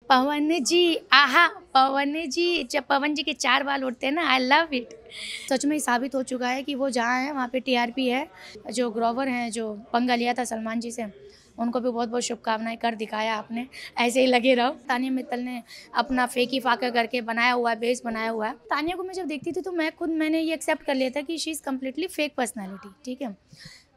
पवन जी, आहा पवन जी, जब पवन जी के 4 बाल उड़ते हैं ना, आई लव इट। सच में साबित हो चुका है कि वो जहाँ है वहाँ पे टीआरपी है। जो ग्रोवर हैं, जो पंगा लिया था सलमान जी से, उनको भी बहुत बहुत शुभकामनाएं। कर दिखाया आपने, ऐसे ही लगे रहो। तानिया मित्तल ने अपना फेंकी फाका करके बनाया हुआ है, बेस बनाया हुआ है। तानिया को मैं जब देखती थी तो मैंने ये एक्सेप्ट कर लिया था कि she is completely fake personality, ठीक है।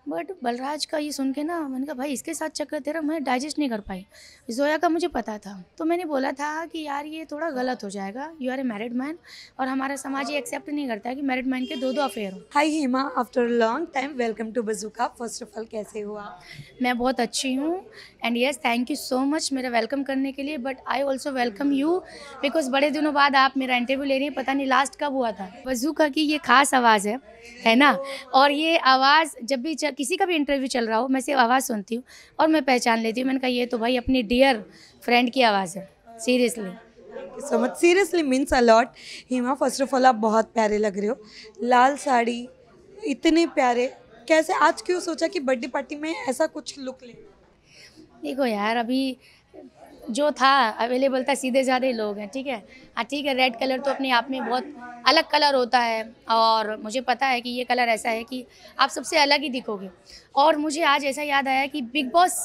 बट बलराज का ये सुन के ना मैंने कहा भाई इसके साथ चक्कर तेरा मैं डाइजेस्ट नहीं कर पाई। जोया का मुझे पता था तो मैंने बोला था कि यार ये थोड़ा गलत हो जाएगा, you are a married man और हमारा समाज ये एक्सेप्ट नहीं करता है कि मैरिड मैन के दो दो अफेयर हो। Hi Hema, after long time welcome to Bazooka. First of all कैसे हो आप? मैं बहुत अच्छी हूँ and yes thank you so much मेरा वेलकम करने के लिए। But I also welcome you because बड़े दिनों बाद आप मेरा इंटरव्यू ले रही हैं। पता नहीं लास्ट कब हुआ था। बज़ूका की ये खास आवाज़ है ना। और ये आवाज़ जब भी किसी का भी इंटरव्यू चल रहा हो मैं सिर्फ आवाज़ सुनती हूँ और मैं पहचान लेती हूँ। मैंने कहा ये तो भाई अपनी डियर फ्रेंड की आवाज़ है, seriously. Thank you so much, seriously means a lot. Hema, first of all आप बहुत प्यारे लग रहे हो। लाल साड़ी, इतने प्यारे। कैसे आज क्यों सोचा कि बर्थडे पार्टी में ऐसा कुछ लुक ले? देखो यार, अभी जो था अवेलेबल था, सीधे साधे लोग हैं, ठीक है। हाँ ठीक है, रेड कलर तो अपने आप में बहुत अलग कलर होता है और मुझे पता है कि ये कलर ऐसा है कि आप सबसे अलग ही दिखोगे। और मुझे आज ऐसा याद आया कि बिग बॉस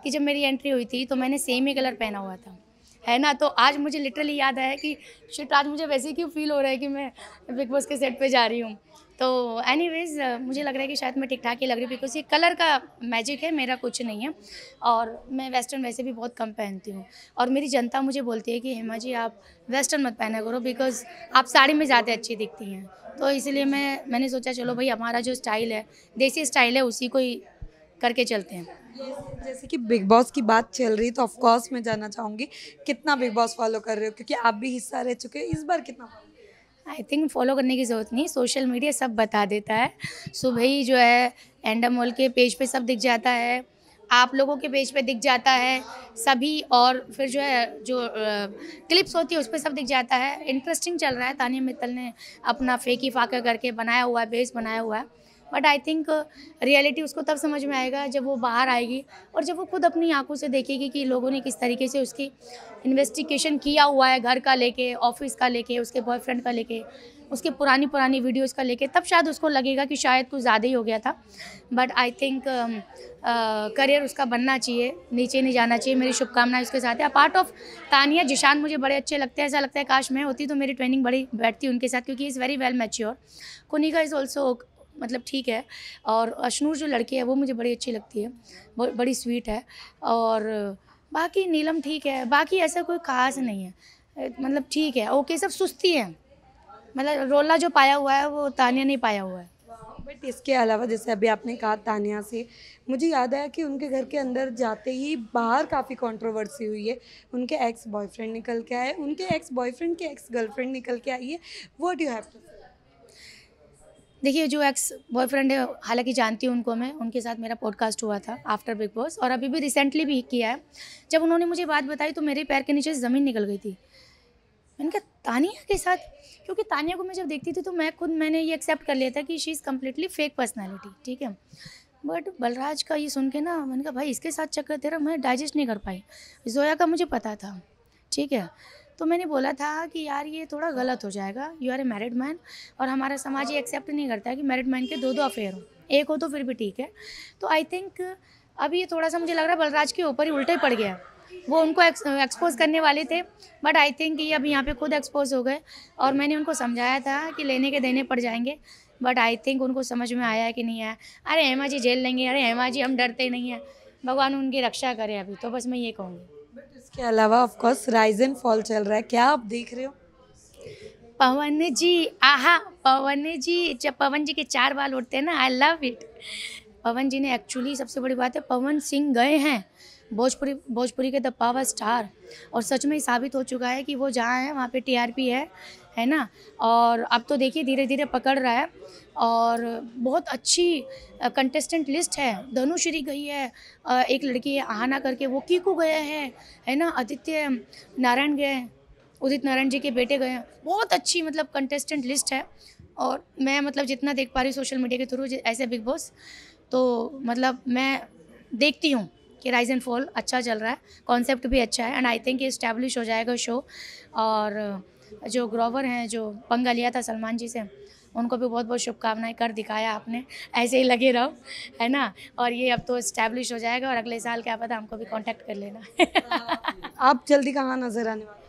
की जब मेरी एंट्री हुई थी तो मैंने सेम ही कलर पहना हुआ था, है ना। तो आज मुझे लिटरली याद आया कि शिट, आज मुझे वैसे ही क्यों फील हो रहा है कि मैं बिग बॉस के सेट पे जा रही हूँ। तो एनीवेज मुझे लग रहा है कि शायद मैं ठीक ठाक ही लग रही हूँ बिकॉज ये कलर का मैजिक है, मेरा कुछ नहीं है। और मैं वेस्टर्न वैसे भी बहुत कम पहनती हूँ और मेरी जनता मुझे बोलती है कि हेमा जी आप वेस्टर्न मत पहना करो बिकॉज आप साड़ी में ज़्यादा अच्छी दिखती हैं। तो इसलिए मैंने सोचा चलो भाई हमारा जो स्टाइल है, देसी स्टाइल है, उसी को ही करके चलते हैं। जैसे कि बिग बॉस की बात चल रही तो ऑफ कोर्स मैं जानना चाहूँगी कितना बिग बॉस फॉलो कर रहे हो, क्योंकि आप भी हिस्सा रह चुके हो। इस बार कितना follow? आई थिंक फॉलो करने की ज़रूरत नहीं, सोशल मीडिया सब बता देता है। सुबह ही जो है एंडामोल के पेज पे सब दिख जाता है, आप लोगों के पेज पे दिख जाता है सभी। और फिर जो है जो क्लिप्स होती है उस पर सब दिख जाता है। इंटरेस्टिंग चल रहा है। तानिया मित्तल ने अपना फेंकी फाका करके बनाया हुआ है, बेस बनाया हुआ है। बट आई थिंक रियलिटी उसको तब समझ में आएगा जब वो बाहर आएगी और जब वो खुद अपनी आंखों से देखेगी कि लोगों ने किस तरीके से उसकी इन्वेस्टिगेशन किया हुआ है, घर का लेके, ऑफिस का लेके, उसके बॉयफ्रेंड का लेके, उसके पुरानी पुरानी वीडियोस का लेके। तब शायद उसको लगेगा कि शायद कुछ ज़्यादा ही हो गया था। बट आई थिंक करियर उसका बनना चाहिए, नीचे नहीं जाना चाहिए। मेरी शुभकामनाएं उसके साथ है। पार्ट ऑफ तानिया, जिशान मुझे बड़े अच्छे लगते हैं। ऐसा लगता है काश मैं होती तो मेरी ट्रेनिंग बड़ी बैठती उनके साथ क्योंकि is very well mature. Kunika is also मतलब ठीक है। और अशनूर जो लड़की है वो मुझे बड़ी अच्छी लगती है, बड़ी स्वीट है। और बाकी नीलम ठीक है, बाकी ऐसा कोई ख़ास नहीं है। मतलब ठीक है, ओके, सब सुस्ती है। मतलब रोला जो पाया हुआ है वो तानिया नहीं पाया हुआ है। बट इसके अलावा जैसे अभी आपने कहा तानिया से, मुझे याद आया कि उनके घर के अंदर जाते ही बाहर काफ़ी कंट्रोवर्सी हुई है। उनके एक्स बॉयफ्रेंड निकल के आए, उनके एक्स बॉयफ्रेंड की एक्स गर्लफ्रेंड निकल के आई है। व्हाट यू हैव टू से? देखिए, जो एक्स बॉयफ्रेंड है, हालांकि जानती हूँ उनको मैं, उनके साथ मेरा पॉडकास्ट हुआ था आफ्टर बिग बॉस और अभी भी रिसेंटली भी किया है। जब उन्होंने मुझे बात बताई तो मेरे पैर के नीचे से ज़मीन निकल गई थी। मैंने कहा तानिया के साथ, क्योंकि तानिया को मैं जब देखती थी तो मैंने ये एक्सेप्ट कर लिया था कि she is completely fake personality, ठीक है। बट बलराज का ये सुन के ना मैंने कहा भाई इसके साथ चक्कर तेरा मैं डाइजेस्ट नहीं कर पाई। जोया का मुझे पता था, ठीक है। तो मैंने बोला था कि यार ये थोड़ा गलत हो जाएगा, you are a married man और हमारा समाज ये एक्सेप्ट नहीं करता है कि मैरिड मैन के दो दो अफेयर हो, एक हो तो फिर भी ठीक है। तो आई थिंक अभी ये थोड़ा सा मुझे लग रहा है बलराज के ऊपर ही उल्टा ही पड़ गया। वो उनको एक्सपोज करने वाले थे बट आई थिंक ये अभी यहाँ पे खुद एक्सपोज हो गए। और मैंने उनको समझाया था कि लेने के देने पड़ जाएंगे। बट आई थिंक उनको समझ में आया है कि नहीं आया। अरे हेमा जी झेल लेंगे, अरे हेमा जी हम डरते नहीं हैं, भगवान उनकी रक्षा करे। अभी तो बस मैं ये कहूँगी। बट इसके अलावा of course rise and fall चल रहा है, क्या आप देख रहे हो? पवन जी, आहा पवन जी, जब पवन जी के 4 बाल उड़ते हैं ना, आई लव इट। पवन जी ने एक्चुअली, सबसे बड़ी बात है, पवन सिंह गए हैं भोजपुरी के द पावर स्टार। और सच में साबित हो चुका है कि वो जहाँ है वहाँ पे टीआरपी है ना। और अब तो देखिए धीरे धीरे पकड़ रहा है और बहुत अच्छी कंटेस्टेंट लिस्ट है। धनुश्री गई है, एक लड़की है आहाना करके, वो कीकू गया है ना। आदित्य नारायण गए हैं, उदित नारायण जी के बेटे गए हैं। बहुत अच्छी मतलब कंटेस्टेंट लिस्ट है। और मैं मतलब जितना देख पा रही हूँ सोशल मीडिया के थ्रू ऐसे बिग बॉस, तो मतलब मैं देखती हूँ कि राइज एंड फॉल अच्छा चल रहा है, कॉन्सेप्ट भी अच्छा है एंड आई थिंक इस्टेब्लिश हो जाएगा शो। और जो ग्रोवर हैं, जो पंगा लिया था सलमान जी से, उनको भी बहुत बहुत शुभकामनाएं, कर दिखाया आपने, ऐसे ही लगे रहो, है ना। और ये अब तो इस्टेब्लिश हो जाएगा और अगले साल क्या पता हमको भी कांटेक्ट कर लेना। आप जल्दी कहाँ नजर आने वाले?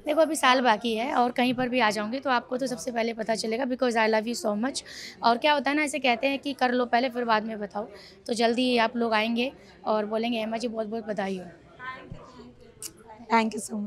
देखो अभी साल बाकी है और कहीं पर भी आ जाऊंगी तो आपको तो सबसे पहले पता चलेगा, because I love you so much. और क्या होता है ना, ऐसे कहते हैं कि कर लो पहले फिर बाद में बताओ, तो जल्दी ही आप लोग आएंगे और बोलेंगे एमा जी बहुत बहुत बधाई हो। Thank you so much.